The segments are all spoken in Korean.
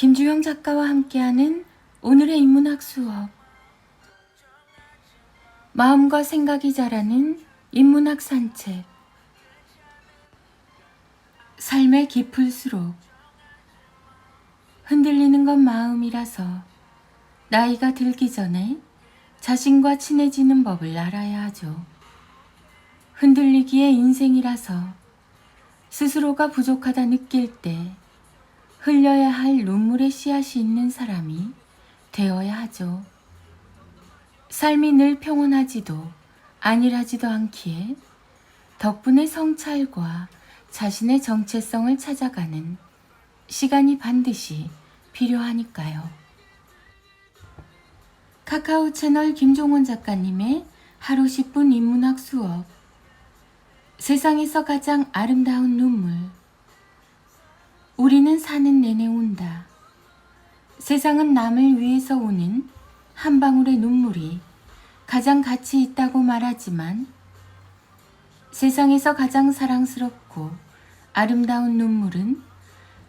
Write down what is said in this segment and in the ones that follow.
김주영 작가와 함께하는 오늘의 인문학 수업. 마음과 생각이 자라는 인문학 산책. 삶의 깊을수록 흔들리는 건 마음이라서 나이가 들기 전에 자신과 친해지는 법을 알아야 하죠. 흔들리기에 인생이라서 스스로가 부족하다 느낄 때 흘려야 할 눈물의 씨앗이 있는 사람이 되어야 하죠. 삶이 늘 평온하지도 안일하지도 않기에 덕분에 성찰과 자신의 정체성을 찾아가는 시간이 반드시 필요하니까요. 카카오 채널 김종원 작가님의 하루 10분 인문학 수업. 세상에서 가장 아름다운 눈물. 우리는 사는 내내 운다. 세상은 남을 위해서 우는 한 방울의 눈물이 가장 가치 있다고 말하지만 세상에서 가장 사랑스럽고 아름다운 눈물은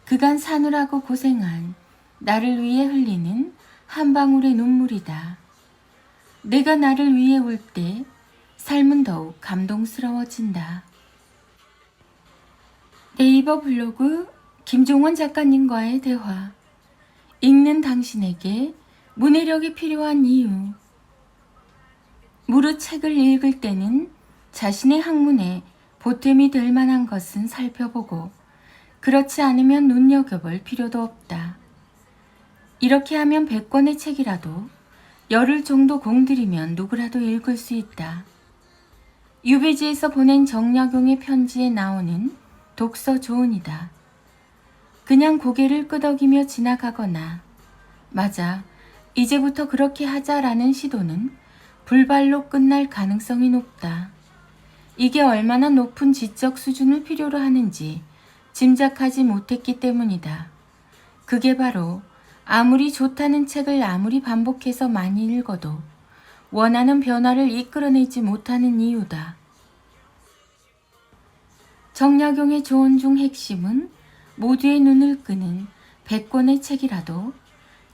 그간 사느라고 고생한 나를 위해 흘리는 한 방울의 눈물이다. 내가 나를 위해 울 때 삶은 더욱 감동스러워진다. 네이버 블로그 김종원 작가님과의 대화. 읽는 당신에게 문해력이 필요한 이유. 무릇 책을 읽을 때는 자신의 학문에 보탬이 될 만한 것은 살펴보고 그렇지 않으면 눈여겨볼 필요도 없다. 이렇게 하면 100권의 책이라도 열흘 정도 공들이면 누구라도 읽을 수 있다. 유배지에서 보낸 정약용의 편지에 나오는 독서 조언이다. 그냥 고개를 끄덕이며 지나가거나 맞아, 이제부터 그렇게 하자라는 시도는 불발로 끝날 가능성이 높다. 이게 얼마나 높은 지적 수준을 필요로 하는지 짐작하지 못했기 때문이다. 그게 바로 아무리 좋다는 책을 아무리 반복해서 많이 읽어도 원하는 변화를 이끌어내지 못하는 이유다. 정약용의 조언 중 핵심은 모두의 눈을 끄는 100권의 책이라도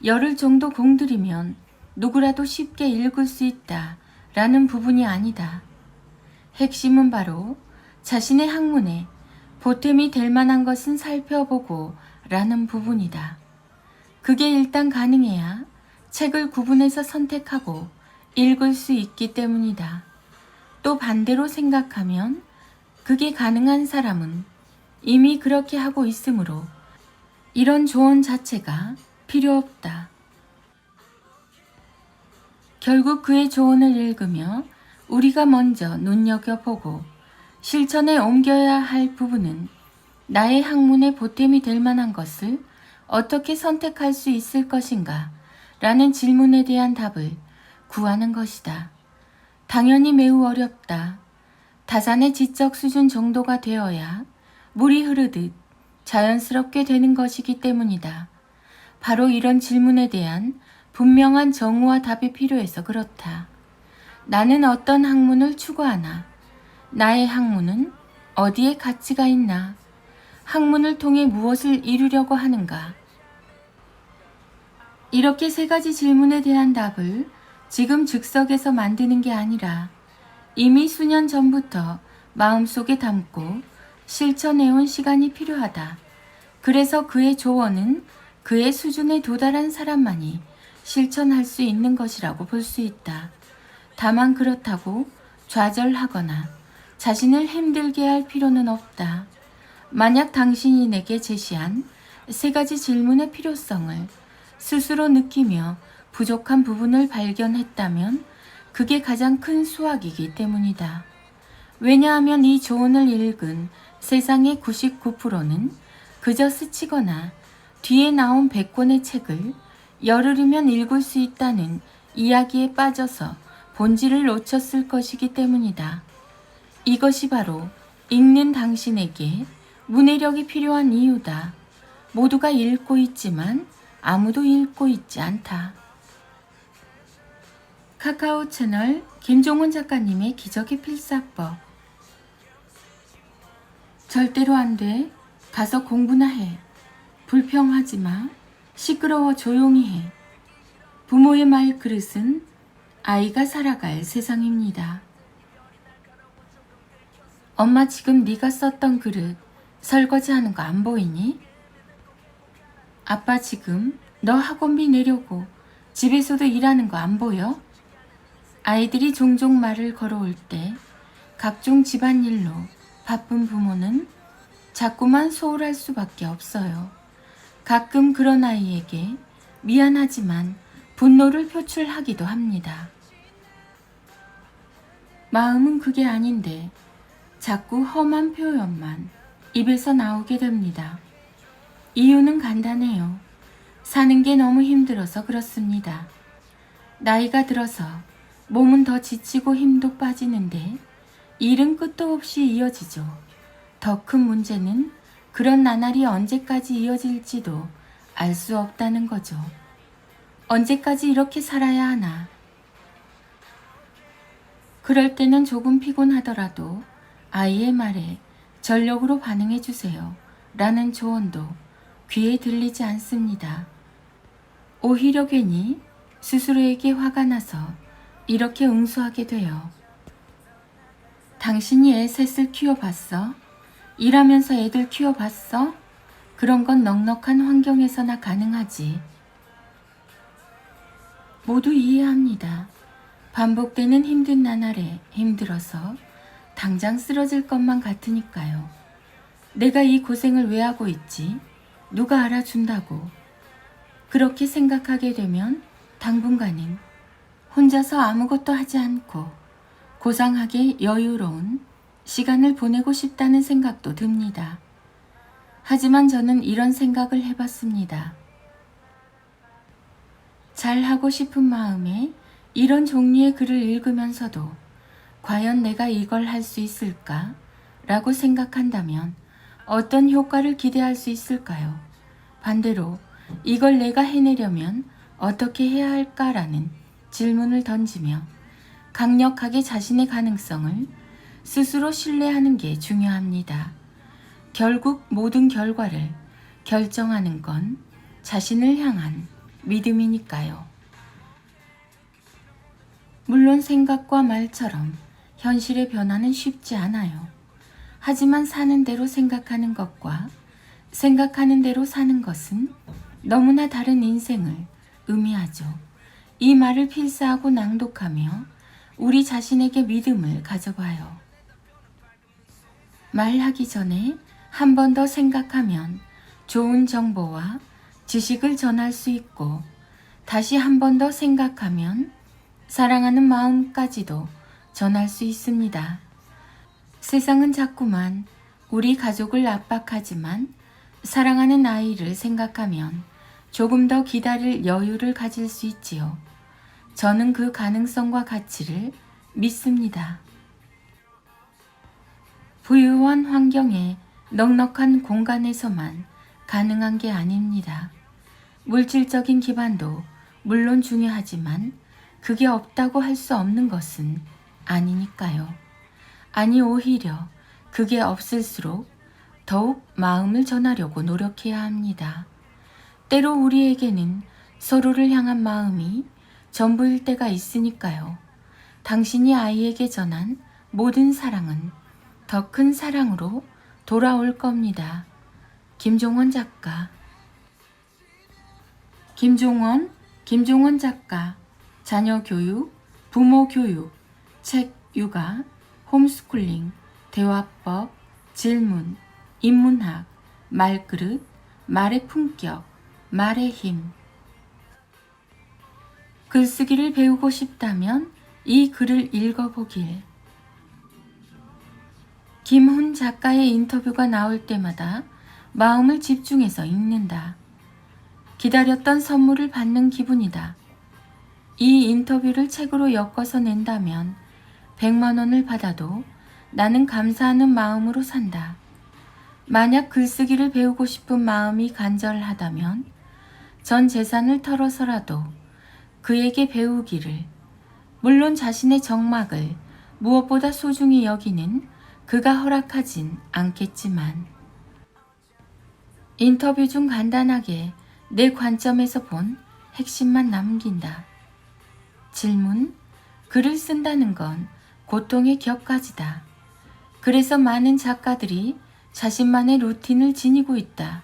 열흘 정도 공들이면 누구라도 쉽게 읽을 수 있다 라는 부분이 아니다. 핵심은 바로 자신의 학문에 보탬이 될 만한 것은 살펴보고 라는 부분이다. 그게 일단 가능해야 책을 구분해서 선택하고 읽을 수 있기 때문이다. 또 반대로 생각하면 그게 가능한 사람은 이미 그렇게 하고 있으므로 이런 조언 자체가 필요 없다. 결국 그의 조언을 읽으며 우리가 먼저 눈여겨보고 실천에 옮겨야 할 부분은 나의 학문에 보탬이 될 만한 것을 어떻게 선택할 수 있을 것인가 라는 질문에 대한 답을 구하는 것이다. 당연히 매우 어렵다. 다산의 지적 수준 정도가 되어야 물이 흐르듯 자연스럽게 되는 것이기 때문이다. 바로 이런 질문에 대한 분명한 정의와 답이 필요해서 그렇다. 나는 어떤 학문을 추구하나? 나의 학문은 어디에 가치가 있나? 학문을 통해 무엇을 이루려고 하는가? 이렇게 세 가지 질문에 대한 답을 지금 즉석에서 만드는 게 아니라 이미 수년 전부터 마음속에 담고 실천해온 시간이 필요하다. 그래서 그의 조언은 그의 수준에 도달한 사람만이 실천할 수 있는 것이라고 볼 수 있다. 다만 그렇다고 좌절하거나 자신을 힘들게 할 필요는 없다. 만약 당신이 내게 제시한 세 가지 질문의 필요성을 스스로 느끼며 부족한 부분을 발견했다면 그게 가장 큰 수확이기 때문이다. 왜냐하면 이 조언을 읽은 세상의 99%는 그저 스치거나 뒤에 나온 100권의 책을 열흘이면 읽을 수 있다는 이야기에 빠져서 본질을 놓쳤을 것이기 때문이다. 이것이 바로 읽는 당신에게 문해력이 필요한 이유다. 모두가 읽고 있지만 아무도 읽고 있지 않다. 카카오 채널 김종원 작가님의 기적의 필사법. 절대로 안 돼. 가서 공부나 해. 불평하지 마. 시끄러워 조용히 해. 부모의 말그릇은 아이가 살아갈 세상입니다. 엄마 지금 네가 썼던 그릇 설거지하는 거 안 보이니? 아빠 지금 너 학원비 내려고 집에서도 일하는 거 안 보여? 아이들이 종종 말을 걸어올 때 각종 집안일로 바쁜 부모는 자꾸만 소홀할 수밖에 없어요. 가끔 그런 아이에게 미안하지만 분노를 표출하기도 합니다. 마음은 그게 아닌데 자꾸 험한 표현만 입에서 나오게 됩니다. 이유는 간단해요. 사는 게 너무 힘들어서 그렇습니다. 나이가 들어서 몸은 더 지치고 힘도 빠지는데 일은 끝도 없이 이어지죠. 더 큰 문제는 그런 나날이 언제까지 이어질지도 알 수 없다는 거죠. 언제까지 이렇게 살아야 하나? 그럴 때는 조금 피곤하더라도 아이의 말에 전력으로 반응해 주세요. 라는 조언도 귀에 들리지 않습니다. 오히려 괜히 스스로에게 화가 나서 이렇게 응수하게 돼요. 당신이 애 셋을 키워봤어? 일하면서 애들 키워봤어? 그런 건 넉넉한 환경에서나 가능하지. 모두 이해합니다. 반복되는 힘든 나날에 힘들어서 당장 쓰러질 것만 같으니까요. 내가 이 고생을 왜 하고 있지? 누가 알아준다고. 그렇게 생각하게 되면 당분간은 혼자서 아무것도 하지 않고 고상하게 여유로운 시간을 보내고 싶다는 생각도 듭니다. 하지만 저는 이런 생각을 해봤습니다. 잘하고 싶은 마음에 이런 종류의 글을 읽으면서도 과연 내가 이걸 할 수 있을까? 라고 생각한다면 어떤 효과를 기대할 수 있을까요? 반대로 이걸 내가 해내려면 어떻게 해야 할까라는 질문을 던지며 강력하게 자신의 가능성을 스스로 신뢰하는 게 중요합니다. 결국 모든 결과를 결정하는 건 자신을 향한 믿음이니까요. 물론 생각과 말처럼 현실의 변화는 쉽지 않아요. 하지만 사는 대로 생각하는 것과 생각하는 대로 사는 것은 너무나 다른 인생을 의미하죠. 이 말을 필사하고 낭독하며 우리 자신에게 믿음을 가져봐요. 말하기 전에 한 번 더 생각하면 좋은 정보와 지식을 전할 수 있고 다시 한 번 더 생각하면 사랑하는 마음까지도 전할 수 있습니다. 세상은 자꾸만 우리 가족을 압박하지만 사랑하는 아이를 생각하면 조금 더 기다릴 여유를 가질 수 있지요. 저는 그 가능성과 가치를 믿습니다. 부유한 환경에 넉넉한 공간에서만 가능한 게 아닙니다. 물질적인 기반도 물론 중요하지만 그게 없다고 할 수 없는 것은 아니니까요. 아니 오히려 그게 없을수록 더욱 마음을 전하려고 노력해야 합니다. 때로 우리에게는 서로를 향한 마음이 전부일 때가 있으니까요. 당신이 아이에게 전한 모든 사랑은 더 큰 사랑으로 돌아올 겁니다. 김종원 작가. 김종원 작가. 자녀 교육, 부모 교육, 책 육아, 홈스쿨링, 대화법, 질문, 인문학, 말그릇, 말의 품격, 말의 힘. 글쓰기를 배우고 싶다면 이 글을 읽어보길. 김훈 작가의 인터뷰가 나올 때마다 마음을 집중해서 읽는다. 기다렸던 선물을 받는 기분이다. 이 인터뷰를 책으로 엮어서 낸다면 100만 원을 받아도 나는 감사하는 마음으로 산다. 만약 글쓰기를 배우고 싶은 마음이 간절하다면 전 재산을 털어서라도 그에게 배우기를, 물론 자신의 정막을 무엇보다 소중히 여기는 그가 허락하진 않겠지만. 인터뷰 중 간단하게 내 관점에서 본 핵심만 남긴다. 질문. 글을 쓴다는 건 고통의 격가지다. 그래서 많은 작가들이 자신만의 루틴을 지니고 있다.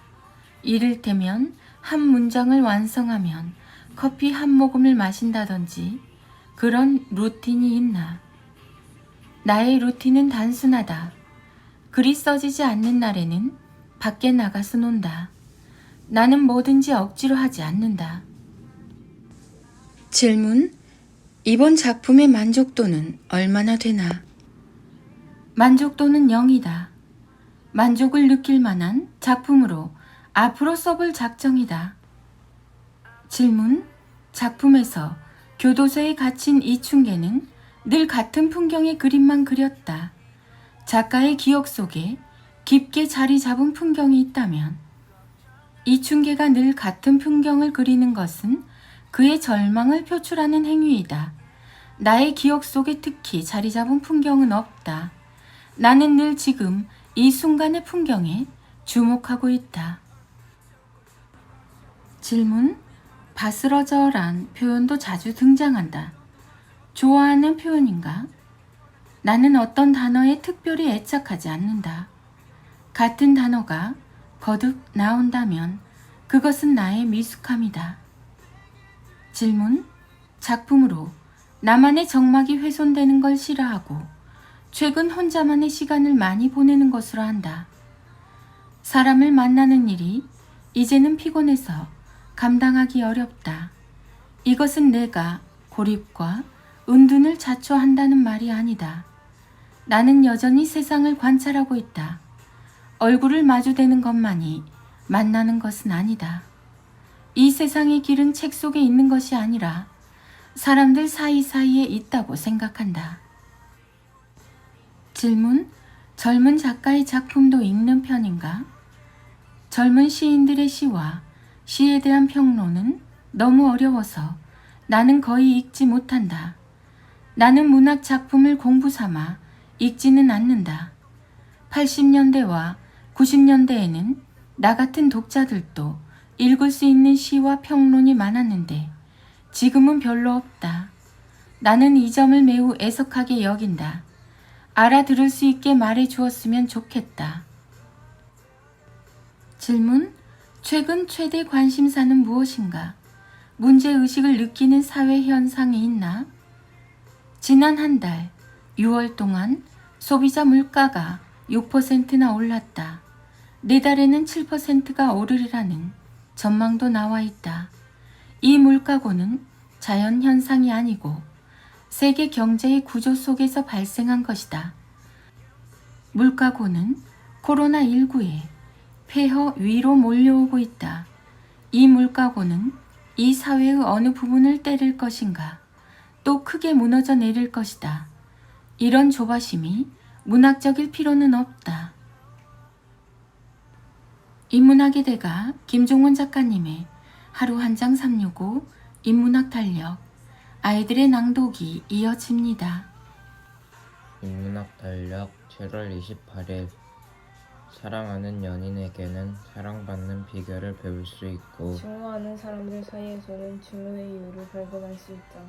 이를테면 한 문장을 완성하면 커피 한 모금을 마신다든지 그런 루틴이 있나? 나의 루틴은 단순하다. 글이 써지지 않는 날에는 밖에 나가서 논다. 나는 뭐든지 억지로 하지 않는다. 질문. 이번 작품의 만족도는 얼마나 되나? 만족도는 0이다. 만족을 느낄 만한 작품으로 앞으로 써볼 작정이다. 질문. 작품에서 교도소에 갇힌 이춘계는 늘 같은 풍경의 그림만 그렸다. 작가의 기억 속에 깊게 자리 잡은 풍경이 있다면 이춘계가 늘 같은 풍경을 그리는 것은 그의 절망을 표출하는 행위이다. 나의 기억 속에 특히 자리 잡은 풍경은 없다. 나는 늘 지금 이 순간의 풍경에 주목하고 있다. 질문. 바스러져란 표현도 자주 등장한다. 좋아하는 표현인가? 나는 어떤 단어에 특별히 애착하지 않는다. 같은 단어가 거듭 나온다면 그것은 나의 미숙함이다. 질문. 작품으로 나만의 정막이 훼손되는 걸 싫어하고 최근 혼자만의 시간을 많이 보내는 것으로 한다. 사람을 만나는 일이 이제는 피곤해서 감당하기 어렵다. 이것은 내가 고립과 은둔을 자초한다는 말이 아니다. 나는 여전히 세상을 관찰하고 있다. 얼굴을 마주대는 것만이 만나는 것은 아니다. 이 세상의 길은 책 속에 있는 것이 아니라 사람들 사이사이에 있다고 생각한다. 질문. 젊은 작가의 작품도 읽는 편인가? 젊은 시인들의 시와 시에 대한 평론은 너무 어려워서 나는 거의 읽지 못한다. 나는 문학 작품을 공부 삼아 읽지는 않는다. 80년대와 90년대에는 나 같은 독자들도 읽을 수 있는 시와 평론이 많았는데 지금은 별로 없다. 나는 이 점을 매우 애석하게 여긴다. 알아들을 수 있게 말해 주었으면 좋겠다. 질문. 최근 최대 관심사는 무엇인가? 문제의식을 느끼는 사회 현상이 있나? 지난 한 달 6월 동안 소비자 물가가 6%나 올랐다. 내달에는 7%가 오르리라는 전망도 나와 있다. 이 물가고는 자연 현상이 아니고 세계 경제의 구조 속에서 발생한 것이다. 물가고는 코로나19에 폐허 위로 몰려오고 있다. 이 물가고는 이 사회의 어느 부분을 때릴 것인가? 또 크게 무너져 내릴 것이다. 이런 조바심이 문학적일 필요는 없다. 인문학의 대가 김종원 작가님의 하루 한 장 365 인문학 달력. 아이들의 낭독이 이어집니다. 인문학 달력 7월 28일. 사랑하는 연인에게는 사랑받는 비결을 배울 수 있고 증오하는 사람들 사이에서는 증오의 이유를 발견할 수 있다.